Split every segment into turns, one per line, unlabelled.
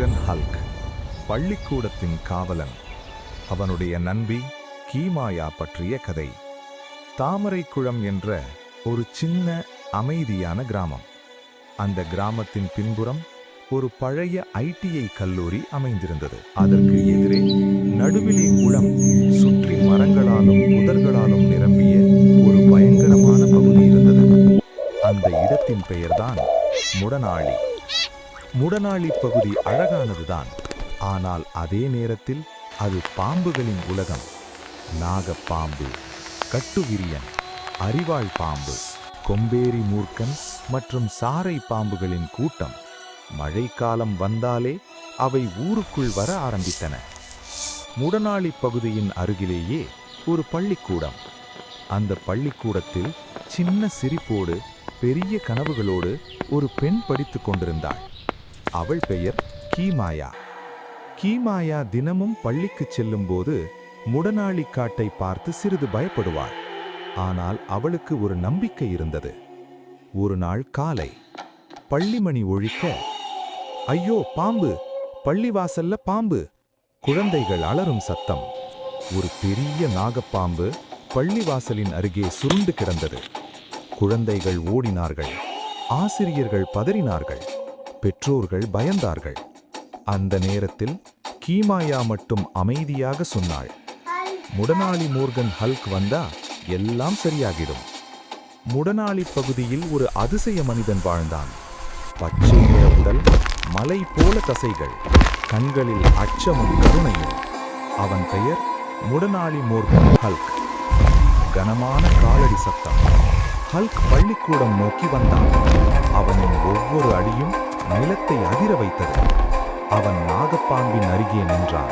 Morgan Hulk, பள்ளிக்கூடத்தின் காவலன். அவனுடைய நண்பி கீமாயா பற்றிய கதை. தாமரைக்குளம் என்ற ஒரு சின்ன அமைதியான கிராமம். அந்த கிராமத்தின் பின்புறம் ஒரு பழைய ஐடிஐ கல்லூரி அமைந்திருந்தது. அதற்கு எதிரே நடுவிலே குளம், சுற்றி மரங்களாலும் புதர்களாலும் நிரம்பிய ஒரு பயங்கரமான பகுதி இருந்தது. அந்த இடத்தின் பெயர்தான் முடநாளி. முடநாளி பகுதி அழகானதுதான், ஆனால் அதே நேரத்தில் அது பாம்புகளின் உலகம். நாகப்பாம்பு, கட்டுவிரியன், அரிவாள் பாம்பு, கொம்பேரி மூர்க்கன் மற்றும் சாரை பாம்புகளின் கூட்டம். மழைக்காலம் வந்தாலே அவை ஊருக்குள் வர ஆரம்பித்தன. முடநாளி பகுதியின் அருகிலேயே ஒரு பள்ளிக்கூடம். அந்த பள்ளிக்கூடத்தில் சின்ன சிரிப்போடு பெரிய கனவுகளோடு ஒரு பெண் படித்துக் கொண்டிருந்தாள். அவள் பெயர் கீமாயா. கீமாயா தினமும் பள்ளிக்குச் செல்லும்போது முடநாளி காட்டை பார்த்து சிறிது பயப்படுவாள். ஆனால் அவளுக்கு ஒரு நம்பிக்கை இருந்தது. ஒரு நாள் காலை பள்ளிமணி ஒழிக்க, ஐயோ பாம்பு, பள்ளிவாசல்ல பாம்பு, குழந்தைகள் அலறும் சத்தம். ஒரு பெரிய நாகப்பாம்பு பள்ளிவாசலின் அருகே சுருண்டு கிடந்தது. குழந்தைகள் ஓடினார்கள், ஆசிரியர்கள் பதறினார்கள், பெற்றோர்கள் பயந்தார்கள். அந்த நேரத்தில் கீமாயா மட்டும் அமைதியாக சொன்னாள், முடநாளி மோர்கன் ஹல்க் வந்தா எல்லாம் சரியாகிடும். முடநாளி பகுதியில் ஒரு அதிசய மனிதன் வாழ்ந்தான். பச்சை நிற உடல், மலை போல தசைகள், கண்களில் அச்சமும் கருணையும். அவன் பெயர் முடநாளி மோர்கன் ஹல்க். கனமான காலடி சத்தம். ஹல்க் பள்ளிக்கூடம் நோக்கி வந்தான். அவனின் ஒவ்வொரு அடியும் நிலத்தை அதிர வைத்தது. அவன் நாகப்பாம்பின் அருகே நின்றான்.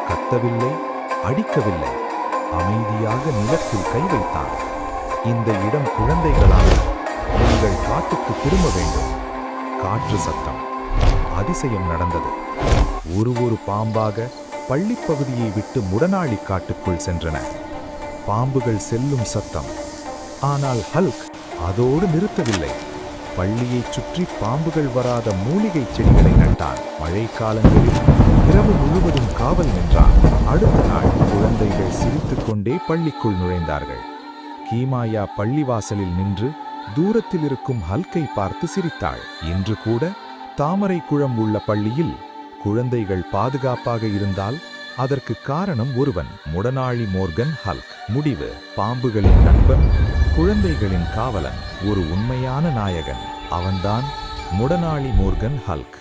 கத்தவில்லை, அடிக்கவில்லை, அமைதியாக நிலத்தில் கை வைத்தான். இந்த இடம் குழந்தைகளான, நீங்கள் காட்டுக்கு திரும்ப வேண்டும். காற்று சத்தம். அதிசயம் நடந்தது. ஒரு பாம்பாக பள்ளிப்பகுதியை விட்டு முடநாளி காட்டுக்குள் சென்றன. பாம்புகள் செல்லும் சத்தம். ஆனால் ஹல்க் அதோடு நிறுத்தவில்லை. பள்ளியைச் சுற்றி பாம்புகள் வராத மூலிகை செடிகளை நட்டான். மழைக்காலங்களில் இரவு முழுவதும் காவல் நின்றான். அடுத்த நாள் குழந்தைகள் சிரித்துக்கொண்டே பள்ளிக்குள் நுழைந்தார்கள். கீமாயா பள்ளிவாசலில் நின்று தூரத்தில் இருக்கும் ஹல்கை பார்த்து சிரித்தாள். இன்று கூட தாமரைக்குளம் உள்ள பள்ளியில் குழந்தைகள் பாதுகாப்பாக இருந்தால் அதற்கு காரணம் ஒருவன், முடநாளி மோர்கன் ஹல்க். முடிவு: பாம்புகளின் நண்பன், குழந்தைகளின் காவலன், ஒரு உண்மையான நாயகன். அவன்தான் முடநாளி மோர்கன் ஹல்க்.